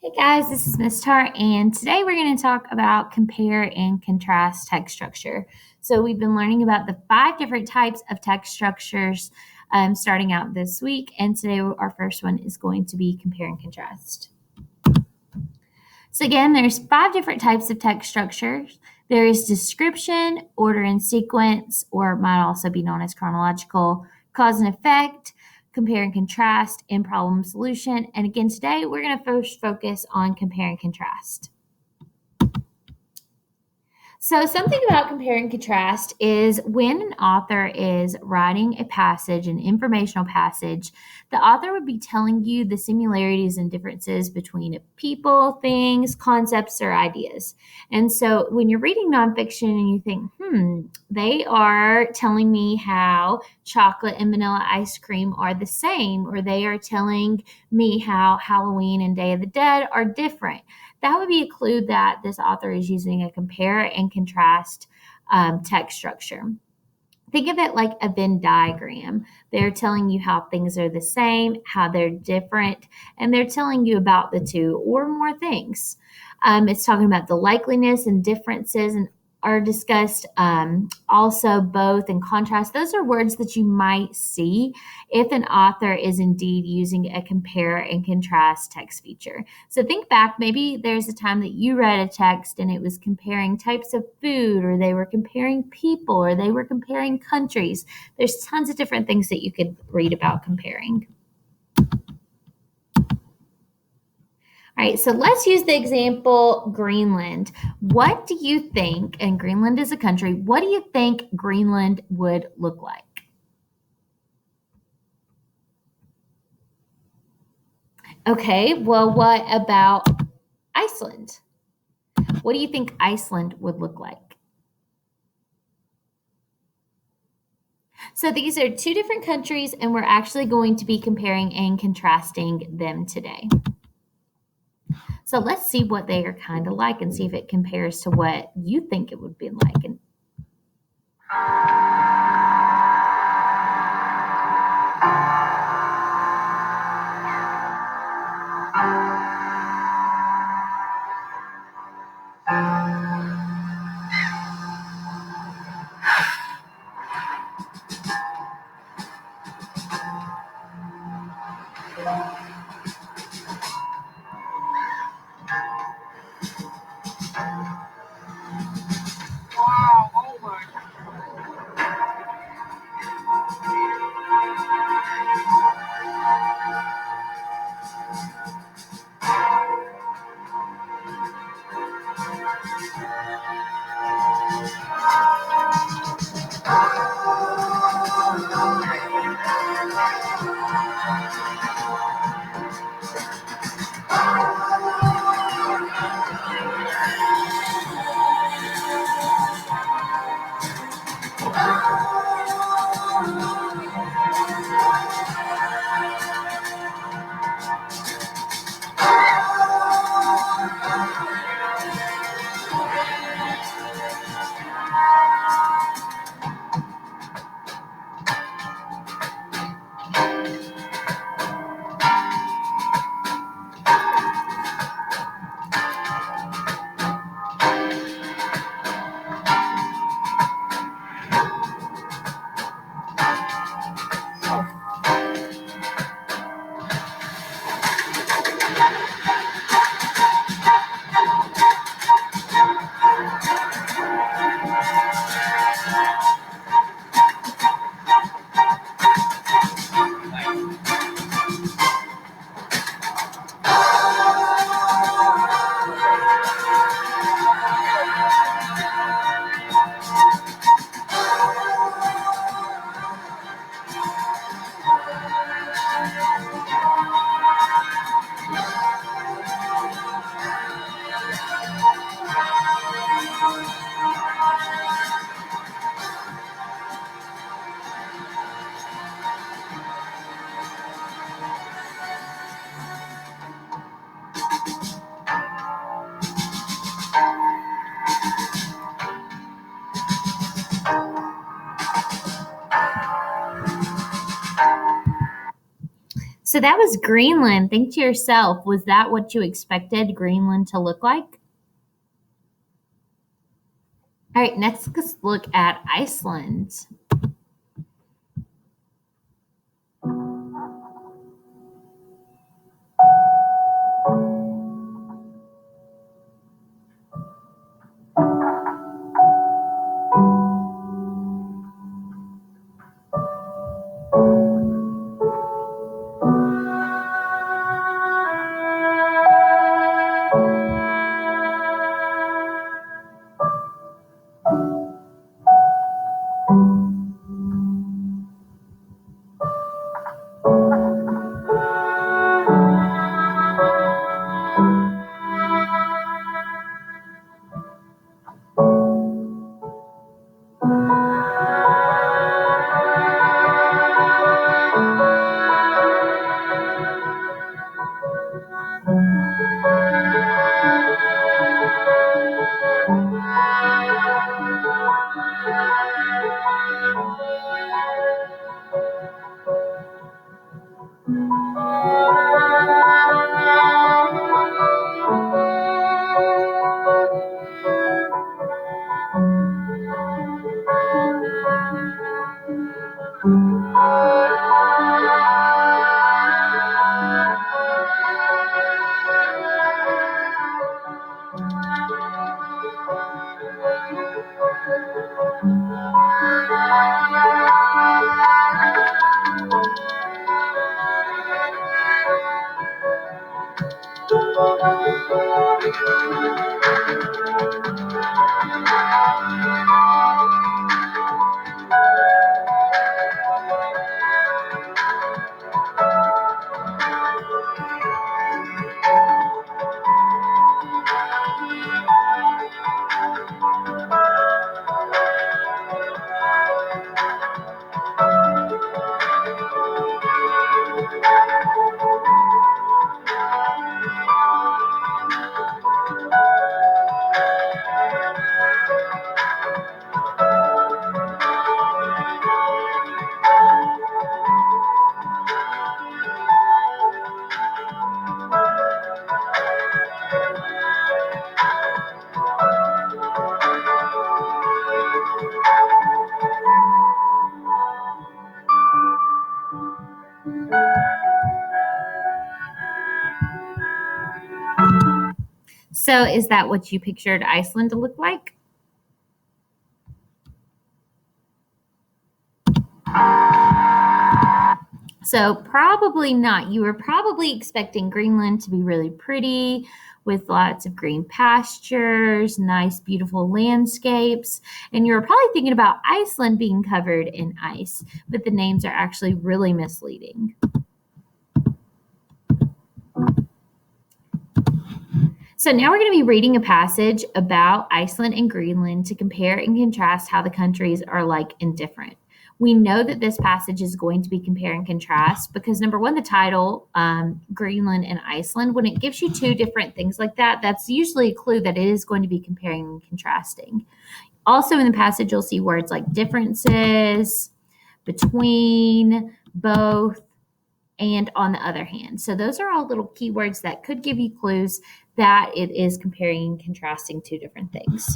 Hey guys, this is Miss Tar, and today we're going to talk about compare and contrast text structure. So, we've been learning about the 5 different types of text structures starting out this week, and today our first one is going to be compare and contrast. So, again, there's 5 different types of text structures. There is description, order and sequence, or might also be known as chronological, cause and effect, compare and contrast, and problem solution. And again, today we're going to first focus on compare and contrast. So, something about compare and contrast is when an author is writing a passage, an informational passage, the author would be telling you the similarities and differences between people, things, concepts, or ideas. And so, when you're reading nonfiction and you think, they are telling me how chocolate and vanilla ice cream are the same, or they are telling me how Halloween and Day of the Dead are different, that would be a clue that this author is using a compare and contrast text structure. Think of it like a Venn diagram. They're telling you how things are the same, how they're different, and they're telling you about the two or more things. It's talking about the likeliness and differences and are discussed also both in contrast. Those are words that you might see if an author is indeed using a compare and contrast text feature. So think back, maybe there's a time that you read a text and it was comparing types of food, or they were comparing people, or they were comparing countries. There's tons of different things that you could read about comparing. All right, so let's use the example Greenland. What do you think, and Greenland is a country, what do you think Greenland would look like? Okay, well, what about Iceland? What do you think Iceland would look like? So these are 2 different countries, and we're actually going to be comparing and contrasting them today. So let's see what they are kind of like and see if it compares to what you think it would be like. So that was Greenland. Think to yourself, was that what you expected Greenland to look like? All right, next let's look at Iceland. So is that what you pictured Iceland to look like? So probably not. You were probably expecting Greenland to be really pretty with lots of green pastures, nice, beautiful landscapes. And you were probably thinking about Iceland being covered in ice, but the names are actually really misleading. So now we're going to be reading a passage about Iceland and Greenland to compare and contrast how the countries are like and different. We know that this passage is going to be compare and contrast because number one, the title, Greenland and Iceland, when it gives you two different things like that, that's usually a clue that it is going to be comparing and contrasting. Also in the passage, you'll see words like differences, between, both, and on the other hand. So those are all little keywords that could give you clues that it is comparing and contrasting two different things.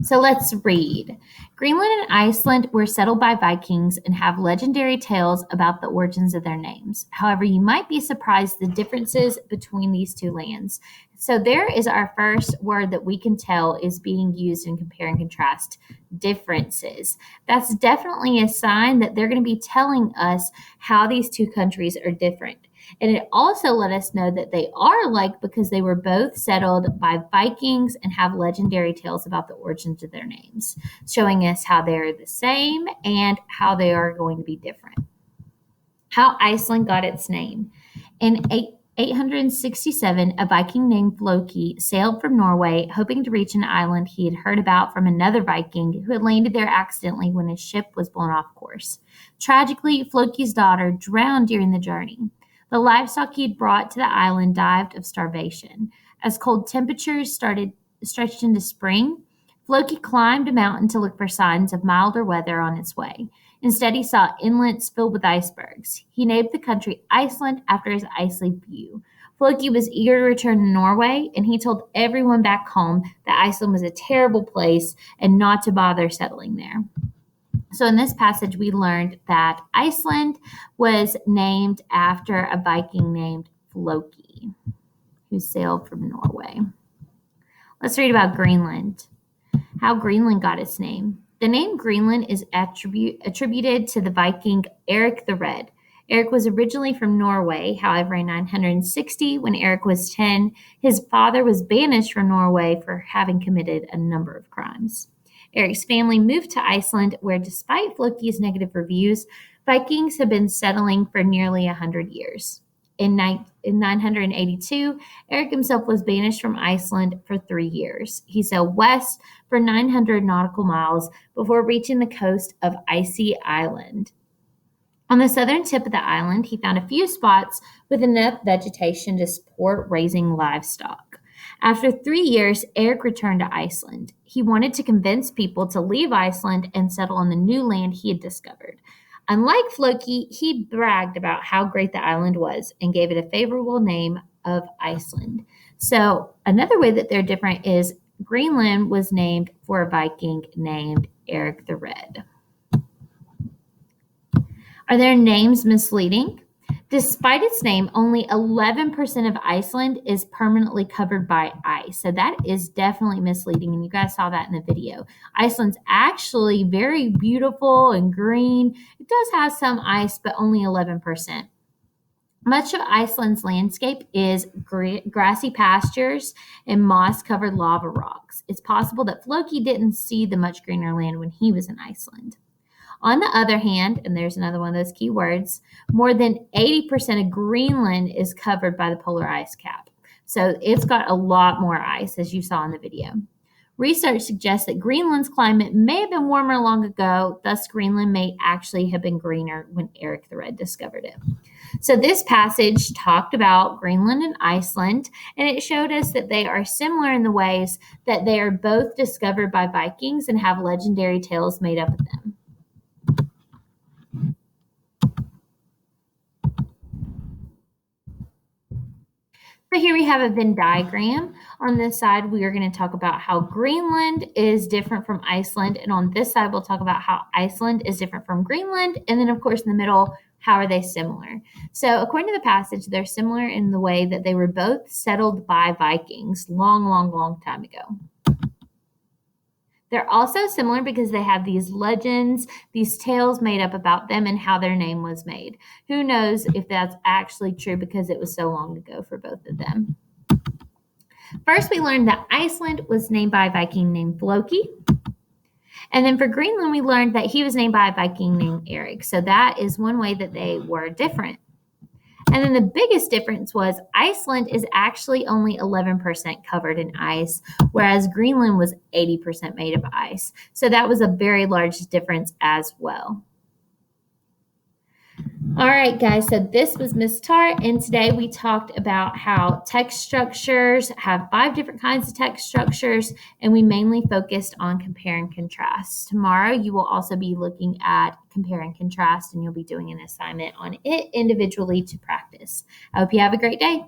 So let's read. Greenland and Iceland were settled by Vikings and have legendary tales about the origins of their names. However, you might be surprised the differences between these two lands. So there is our first word that we can tell is being used in compare and contrast, differences. That's definitely a sign that they're going to be telling us how these two countries are different. And it also let us know that they are alike because they were both settled by Vikings and have legendary tales about the origins of their names, showing us how they're the same and how they are going to be different. How Iceland got its name. In 867, a Viking named Floki sailed from Norway, hoping to reach an island he had heard about from another Viking who had landed there accidentally when his ship was blown off course. Tragically, Floki's daughter drowned during the journey. The livestock he had brought to the island died of starvation. As cold temperatures stretched into spring, Floki climbed a mountain to look for signs of milder weather on its way. Instead, he saw inlets filled with icebergs. He named the country Iceland after his icy view. Floki was eager to return to Norway, and he told everyone back home that Iceland was a terrible place and not to bother settling there. So, in this passage, we learned that Iceland was named after a Viking named Floki, who sailed from Norway. Let's read about Greenland, how Greenland got its name. The name Greenland is attributed to the Viking Eric the Red. Eric was originally from Norway. However, in 960, when Eric was 10, his father was banished from Norway for having committed a number of crimes. Eric's family moved to Iceland, where despite Floki's negative reviews, Vikings have been settling for nearly 100 years. In 982, Eric himself was banished from Iceland for 3 years. He sailed west for 900 nautical miles before reaching the coast of Icy Island. On the southern tip of the island, he found a few spots with enough vegetation to support raising livestock. After 3 years, Eric returned to Iceland. He wanted to convince people to leave Iceland and settle on the new land he had discovered. Unlike Floki, he bragged about how great the island was and gave it a favorable name of Iceland. So another way that they're different is Greenland was named for a Viking named Eric the Red. Are their names misleading? Despite its name, only 11% of Iceland is permanently covered by ice. So that is definitely misleading, and you guys saw that in the video. Iceland's actually very beautiful and green. It does have some ice, but only 11%. Much of Iceland's landscape is grassy pastures and moss-covered lava rocks. It's possible that Floki didn't see the much greener land when he was in Iceland. On the other hand, and there's another one of those key words, more than 80% of Greenland is covered by the polar ice cap. So it's got a lot more ice, as you saw in the video. Research suggests that Greenland's climate may have been warmer long ago, thus Greenland may actually have been greener when Eric the Red discovered it. So this passage talked about Greenland and Iceland, and it showed us that they are similar in the ways that they are both discovered by Vikings and have legendary tales made up of them. So here we have a Venn diagram. On this side, we are going to talk about how Greenland is different from Iceland. And on this side, we'll talk about how Iceland is different from Greenland. And then, of course, in the middle, how are they similar? So according to the passage, they're similar in the way that they were both settled by Vikings long time ago. They're also similar because they have these legends, these tales made up about them and how their name was made. Who knows if that's actually true because it was so long ago for both of them. First, we learned that Iceland was named by a Viking named Floki. And then for Greenland, we learned that he was named by a Viking named Eric. So that is one way that they were different. And then the biggest difference was Iceland is actually only 11% covered in ice, whereas Greenland was 80% made of ice. So that was a very large difference as well. All right, guys, so this was Miss Tart, and today we talked about how text structures have 5 different kinds of text structures, and we mainly focused on compare and contrast. Tomorrow, you will also be looking at compare and contrast, and you'll be doing an assignment on it individually to practice. I hope you have a great day.